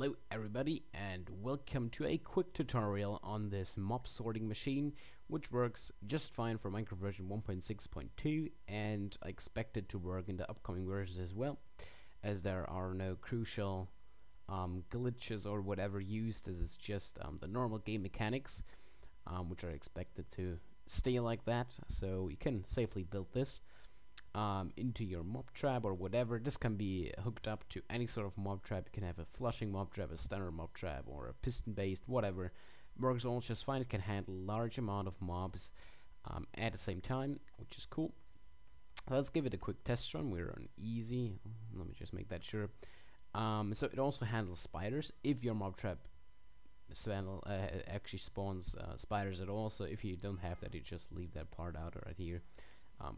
Hello everybody and welcome to a quick tutorial on this mob sorting machine, which works just fine for Minecraft version 1.6.2 and I expect it to work in the upcoming versions as well, as there are no crucial glitches or whatever used, as it's just the normal game mechanics, which are expected to stay like that, so you can safely build this into your mob trap or whatever. This can be hooked up to any sort of mob trap. You can have a flushing mob trap, a standard mob trap, or a piston based, whatever. Works all just fine. It can handle large amount of mobs at the same time, which is cool. Let's give it a quick test run. We're on easy. Let me just make that sure. So it also handles spiders if your mob trap actually spawns spiders at all. So if you don't have that, you just leave that part out right here.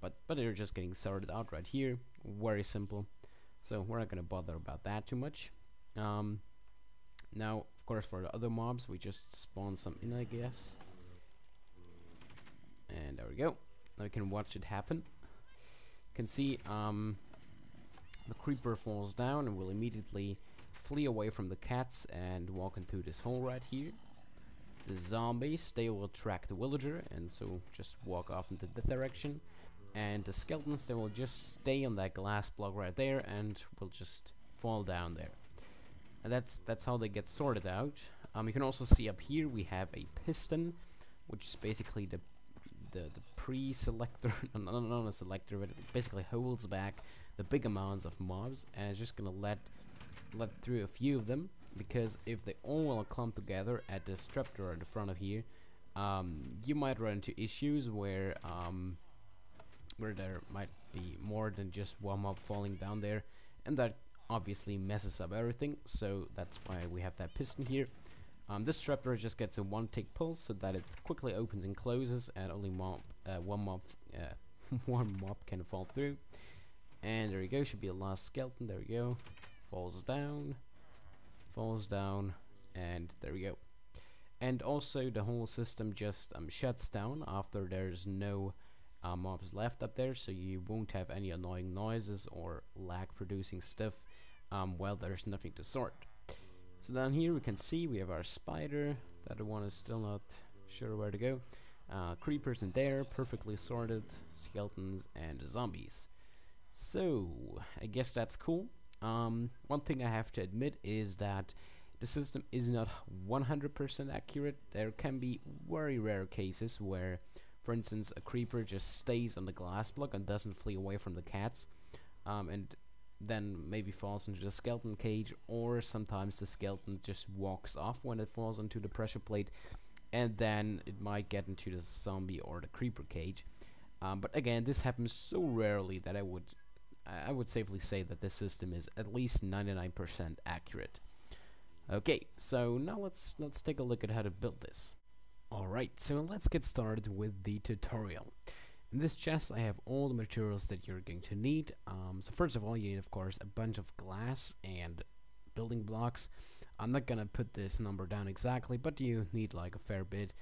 But they're just getting sorted out right here. Very simple. So we're not gonna bother about that too much. Now, of course, for the other mobs, we just spawn some in, I guess. And there we go. Now we can watch it happen. You can see the creeper falls down and will immediately flee away from the cats and walk into this hole right here. The zombies, they will track the villager and so just walk off into this direction. And the skeletons, they will just stay on that glass block right there and will just fall down there. And that's how they get sorted out. You can also see up here we have a piston, which is basically the pre-selector, not a selector, but it basically holds back the big amounts of mobs, and it's just gonna let through a few of them, because if they all will clump together at this trapdoor at the front of here, you might run into issues where there might be more than just one mob falling down there, and that obviously messes up everything. So that's why we have that piston here. This trapdoor just gets a one-tick pulse so that it quickly opens and closes, and only one mob can fall through. And there you go, should be a last skeleton. There we go, falls down, and there we go. And also the whole system just shuts down after there's no mobs left up there, so you won't have any annoying noises or lag producing stuff while there's nothing to sort. So down here we can see we have our spider. That one is still not sure where to go. Creepers in there, perfectly sorted, skeletons and zombies. So I guess that's cool. One thing I have to admit is that the system is not 100% accurate. There can be very rare cases where, for instance, a creeper just stays on the glass block and doesn't flee away from the cats, and then maybe falls into the skeleton cage, or sometimes the skeleton just walks off when it falls into the pressure plate, and then it might get into the zombie or the creeper cage. But again, this happens so rarely that I would safely say that this system is at least 99% accurate. Okay, so now let's take a look at how to build this. Alright, so let's get started with the tutorial. In this chest I have all the materials that you're going to need. So first of all, you need, of course, a bunch of glass and building blocks. I'm not gonna put this number down exactly, but you need like a fair bit.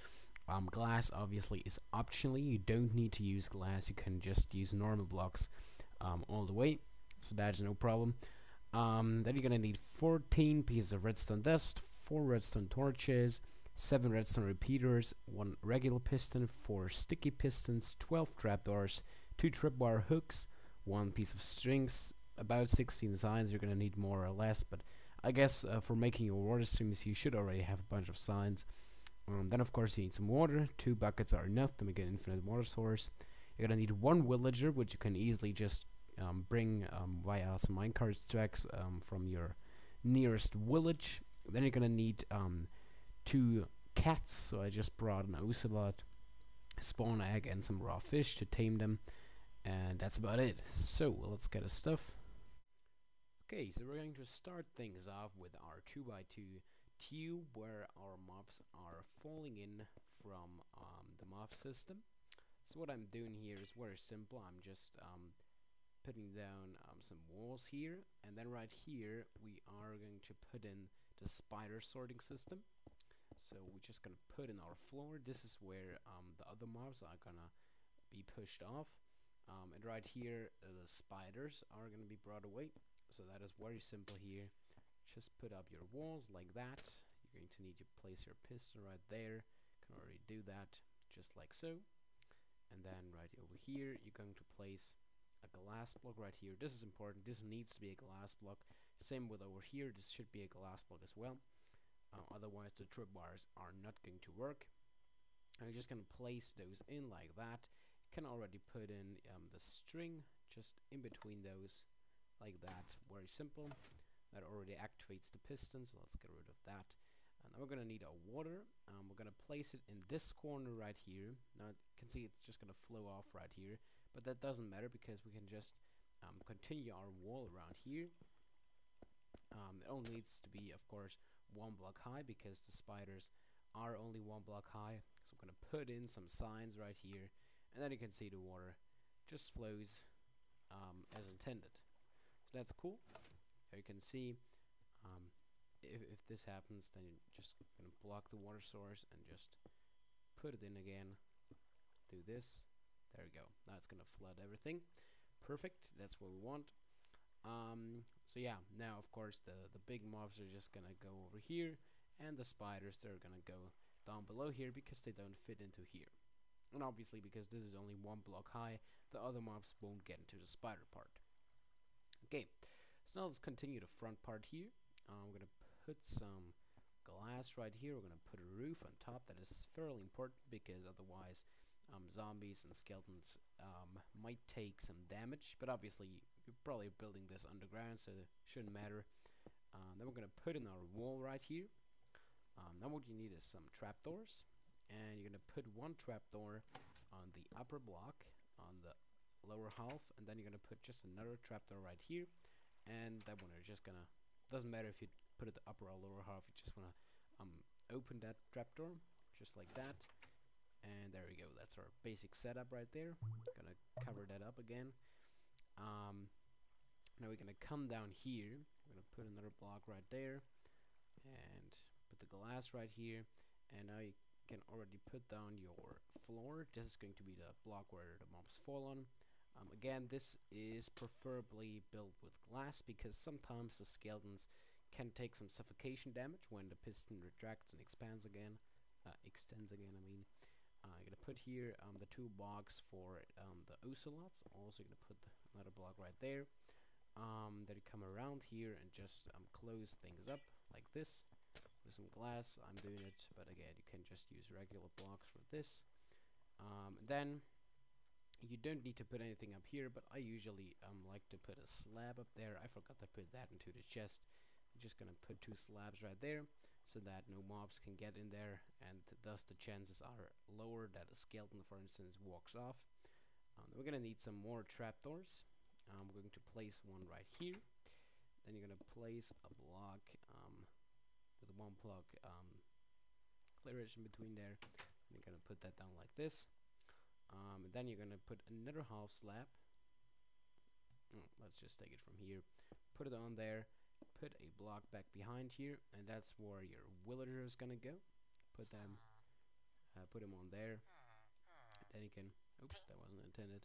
Glass obviously is optional. You don't need to use glass, you can just use normal blocks all the way, so that's no problem. Then you're gonna need 14 pieces of redstone dust, 4 redstone torches, 7 redstone repeaters, 1 regular piston, 4 sticky pistons, 12 trapdoors, 2 tripwire hooks, 1 piece of strings, about 16 signs. You're gonna need more or less, but I guess for making your water streams you should already have a bunch of signs. Then of course you need some water. 2 buckets are enough to make an infinite water source. You're gonna need 1 villager, which you can easily just bring via some minecart tracks from your nearest village. Then you're gonna need 2 cats, so I just brought an ocelot, spawn egg and some raw fish to tame them, and that's about it. So let's get us stuff. Okay, so we're going to start things off with our 2x2 tube where our mobs are falling in from the mob system. So what I'm doing here is very simple. I'm just putting down some walls here, and then right here we are going to put in the spider sorting system. So we're just gonna put in our floor. This is where the other mobs are gonna be pushed off, and right here the spiders are gonna be brought away. So that is very simple here. just put up your walls like that. You're going to need to place your piston right there. Can already do that, just like so. And then right over here, you're going to place a glass block right here. This is important. This needs to be a glass block. Same with over here. This should be a glass block as well. Otherwise, the trip bars are not going to work. And you're just going to place those in like that. You can already put in the string just in between those, like that. Very simple. That already activates the piston, so let's get rid of that. And now we're gonna need a water. We're gonna place it in this corner right here. Now you can see it's just gonna flow off right here, but that doesn't matter because we can just continue our wall around here. It only needs to be, of course, 1 block high because the spiders are only 1 block high. So I'm gonna put in some signs right here, and then you can see the water just flows as intended. So that's cool. Here you can see if this happens, then you're just gonna block the water source and just put it in again. Do this. There we go. Now it's gonna flood everything. Perfect. That's what we want. So yeah, now of course the big mobs are just gonna go over here, and the spiders, they're gonna go down below here because they don't fit into here. And obviously because this is only 1 block high, the other mobs won't get into the spider part. Okay, so now let's continue the front part here. We're gonna put some glass right here. We're gonna put a roof on top. That is fairly important because otherwise zombies and skeletons might take some damage, but obviously you're probably building this underground, so it shouldn't matter. Then we're gonna put in our wall right here. Now what you need is some trapdoors, and you're gonna put 1 trapdoor on the upper block on the lower half, and then you're gonna put just another trapdoor right here, and that one are just gonna, doesn't matter if you put it the upper or lower half, you just wanna open that trapdoor just like that, and there we go. That's our basic setup right there. Gonna cover that up again. Now we're gonna come down here. We're gonna put another block right there, and put the glass right here, and now you can already put down your floor. This is going to be the block where the mobs fall on. Again, this is preferably built with glass because sometimes the skeletons can take some suffocation damage when the piston retracts and extends again. I mean. You're gonna put here the 2 blocks for the ocelots. Also, you're gonna put another block right there. Then you come around here and just close things up like this with some glass. I'm doing it, but again, you can just use regular blocks for this. Then you don't need to put anything up here, but I usually like to put a slab up there. I forgot to put that into the chest. I'm just gonna put 2 slabs right there so that no mobs can get in there, and thus the chances are lower that a skeleton, for instance, walks off. We're gonna need some more trapdoors. I'm going to place 1 right here. Then you're gonna place a block with 1 block clearage in between there. And you're gonna put that down like this. And then you're gonna put another half slab. Let's just take it from here. Put it on there. Put a block back behind here, and that's where your villager is gonna go. Put them on there. Then you can, oops, that wasn't intended.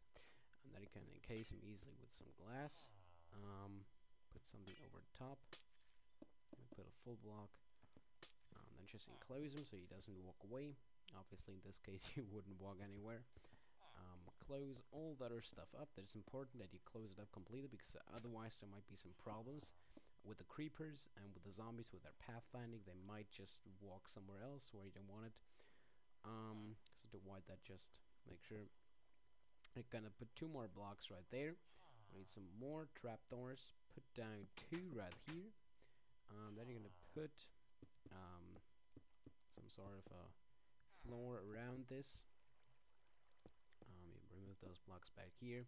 And then you can encase him easily with some glass. Put something over the top. Put a full block. Then just enclose him so he doesn't walk away. Obviously, in this case, he wouldn't walk anywhere. Close all the other stuff up. That is important that you close it up completely because otherwise there might be some problems with the creepers and with the zombies with their pathfinding. They might just walk somewhere else where you don't want it. So to avoid that, just make sure you're gonna put 2 more blocks right there. We need some more trapdoors. Put down 2 right here. Then you're gonna put some sort of a floor around this. You remove those blocks back here,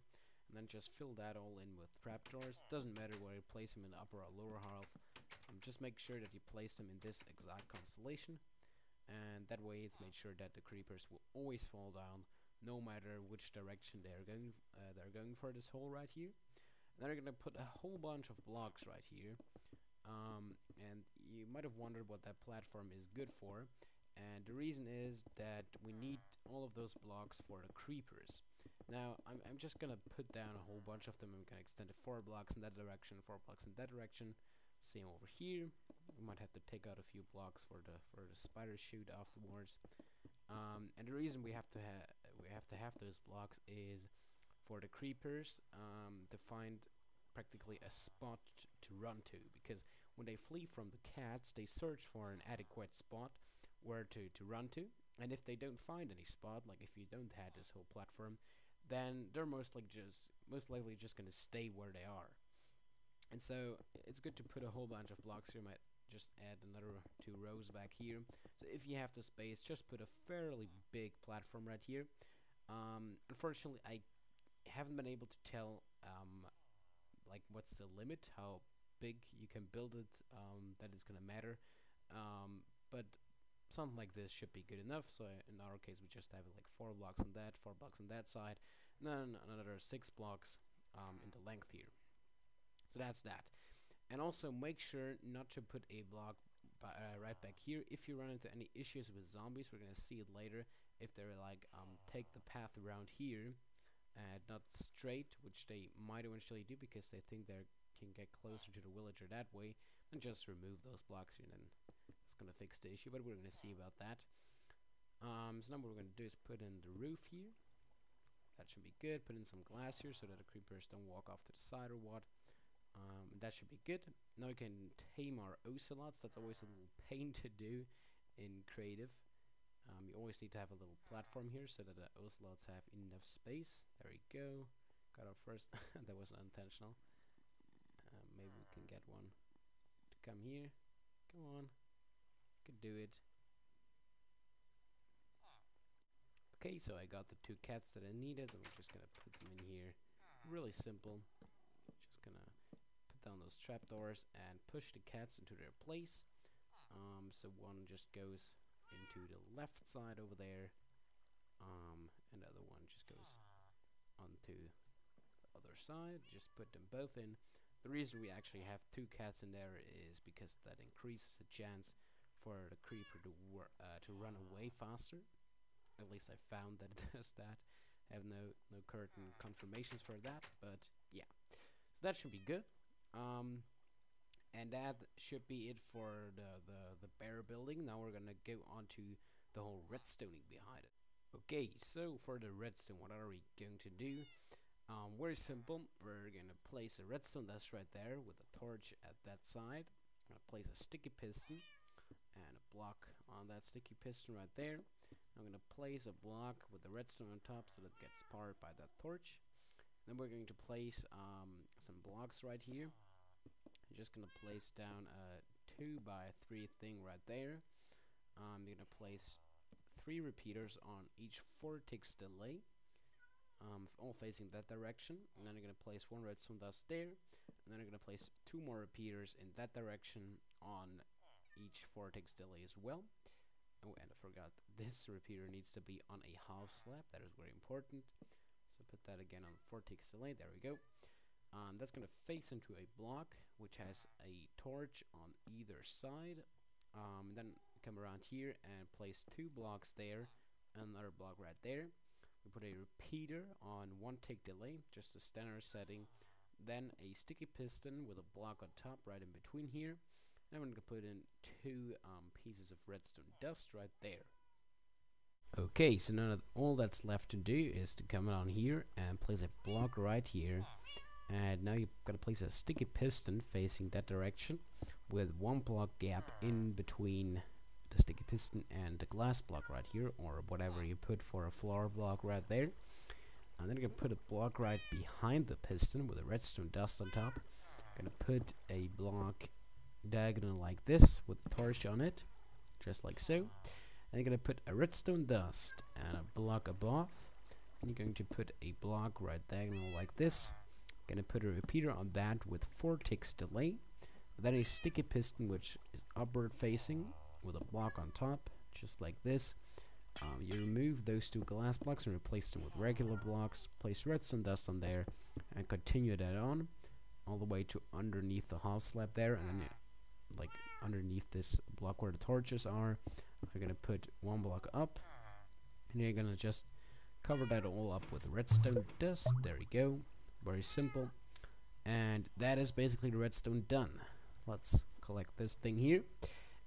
and then just fill that all in with trapdoors. Doesn't matter where you place them, in the upper or lower half. Just make sure that you place them in this exact constellation, and that way it's made sure that the creepers will always fall down, no matter which direction they're going for this hole right here. And then we're gonna put a whole bunch of blocks right here. And you might have wondered what that platform is good for. And the reason is that we need all of those blocks for the creepers. Now, I'm just gonna put down a whole bunch of them. I'm gonna extend it 4 blocks in that direction, 4 blocks in that direction. Same over here. We might have to take out a few blocks for the spider chute afterwards. And the reason we have to have those blocks is for the creepers to find practically a spot to run to, because when they flee from the cats, they search for an adequate spot where to run to, and if they don't find any spot, like if you don't have this whole platform, then they're most likely just gonna stay where they are. And so it's good to put a whole bunch of blocks here. Might just add another 2 rows back here. So if you have the space, just put a fairly big platform right here. Unfortunately, I haven't been able to tell like what's the limit, how big you can build it, that is gonna matter. But something like this should be good enough. So in our case, we just have like 4 blocks on that, 4 blocks on that side, and then another 6 blocks in the length here. So that's that. And also make sure not to put a block right back here. If you run into any issues with zombies, we're gonna see it later, if they're like take the path around here and not straight, which they might eventually do because they think they can get closer to the villager that way, and just remove those blocks here, and then it's gonna fix the issue. But we're gonna see about that. So now what we're gonna do is put in the roof here. That should be good. Put in some glass here so that the creepers don't walk off to the side or what. That should be good. Now we can tame our ocelots. That's always a little pain to do in creative. You always need to have a little platform here so that the ocelots have enough space. There we go. Got our first. That was unintentional. Maybe we can get one to come here. Come on. Could do it. Okay, so I got the 2 cats that I needed. So I'm just gonna put them in here. Really simple. Just gonna put down those trapdoors and push the cats into their place. So one just goes into the left side over there, and the other one just goes onto the other side. Just put them both in. The reason we actually have 2 cats in there is because that increases the chance for the creeper to run away faster. At least I found that it does that. I have no current confirmations for that, but yeah. So that should be good. And that should be it for the bear building. Now we're gonna go on to the whole redstoning behind it. Okay, so for the redstone, what are we going to do? Very simple. We're gonna place a redstone dust right there with a torch at that side. I'm gonna place a sticky piston and a block on that sticky piston right there. I'm gonna place a block with the redstone on top so that it gets powered by that torch. Then we're going to place some blocks right here. I'm just gonna place down a 2 by 3 thing right there. I'm gonna place 3 repeaters on each 4 ticks delay, all facing that direction. And then I'm gonna place 1 redstone dust there, and then I'm gonna place 2 more repeaters in that direction on each 4 ticks delay as well. Oh, and I forgot, this repeater needs to be on a half slab. That is very important. So put that again on 4 ticks delay. There we go. That's gonna face into a block which has a torch on either side. Then come around here and place 2 blocks there, another block right there. We put a repeater on 1 tick delay, just a standard setting. Then a sticky piston with a block on top right in between here. Then we're gonna put in 2 pieces of redstone dust right there. Okay, so now all that's left to do is to come on here and place a block right here. And now you're gonna place a sticky piston facing that direction with 1 block gap in between the sticky piston and the glass block right here, or whatever you put for a floor block right there. And then you're gonna put a block right behind the piston with a redstone dust on top. Gonna put a block diagonal like this with a torch on it, just like so. And you're gonna put a redstone dust and a block above. And you're going to put a block right diagonal like this. Gonna put a repeater on that with 4 ticks delay. Then a sticky piston which is upward facing with a block on top, just like this. You remove those 2 glass blocks and replace them with regular blocks. Place redstone dust on there and continue that on all the way to underneath the half slab there, and then like underneath this block where the torches are, you're gonna put 1 block up, and you're gonna just cover that all up with redstone dust. There you go. Very simple. And that is basically the redstone done. let's collect this thing here.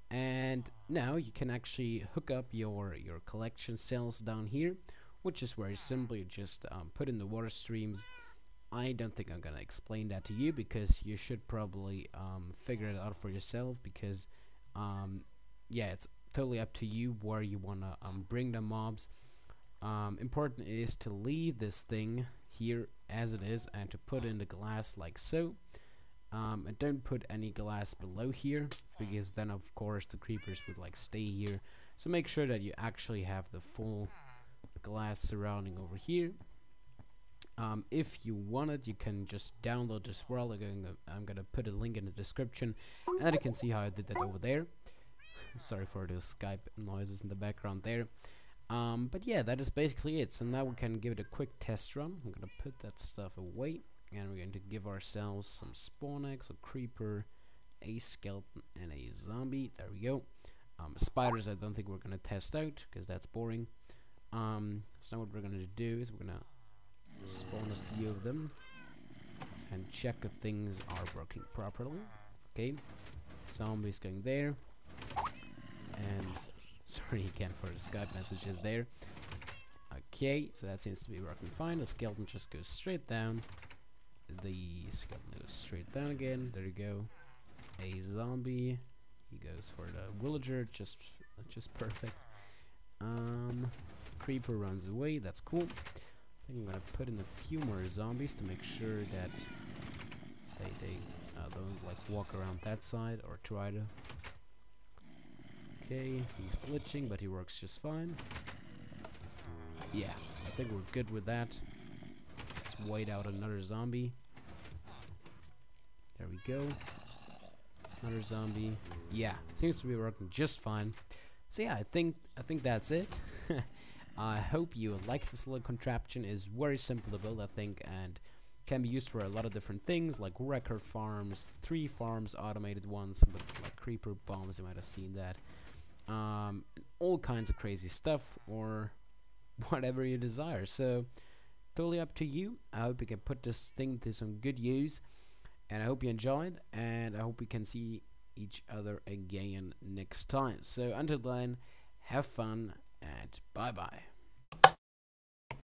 And now you can actually hook up your collection cells down here, which is very simple. You just put in the water streams. I don't think I'm gonna explain that to you, because you should probably figure it out for yourself, because yeah, it's totally up to you where you wanna bring the mobs. Important is to leave this thing here as it is and to put in the glass like so. And don't put any glass below here, because then of course the creepers would like stay here. So make sure that you actually have the full glass surrounding over here. If you want it, you can just download this world. I'm gonna put a link in the description, and you can see how I did that over there. Sorry for those Skype noises in the background there. But yeah, that is basically it. So now we can give it a quick test run. I'm gonna put that stuff away, and we're going to give ourselves some spawn eggs, a creeper, a skeleton, and a zombie. There we go. Spiders I don't think we're gonna test out, because that's boring. So now what we're gonna do is we're gonna spawn a few of them and check if things are working properly. Okay, zombies going there, and sorry again for the Skype messages there. Okay, so that seems to be working fine. The skeleton just goes straight down. The skeleton goes straight down again. There you go. A zombie. He goes for the villager. Just perfect. Creeper runs away. That's cool. I think I'm gonna put in a few more zombies to make sure that they don't like walk around that side or try to. Okay, he's glitching, but he works just fine. Yeah, I think we're good with that. Let's wait out another zombie. There we go. Another zombie. Yeah, seems to be working just fine. So yeah, I think that's it. I hope you like this little contraption. It's very simple to build, I think, and can be used for a lot of different things, like record farms, 3 farms, automated ones, with like creeper bombs. You might have seen that. All kinds of crazy stuff, or whatever you desire. So totally up to you. I hope you can put this thing to some good use, and I hope you enjoyed, and I hope we can see each other again next time. So until then, have fun and bye bye.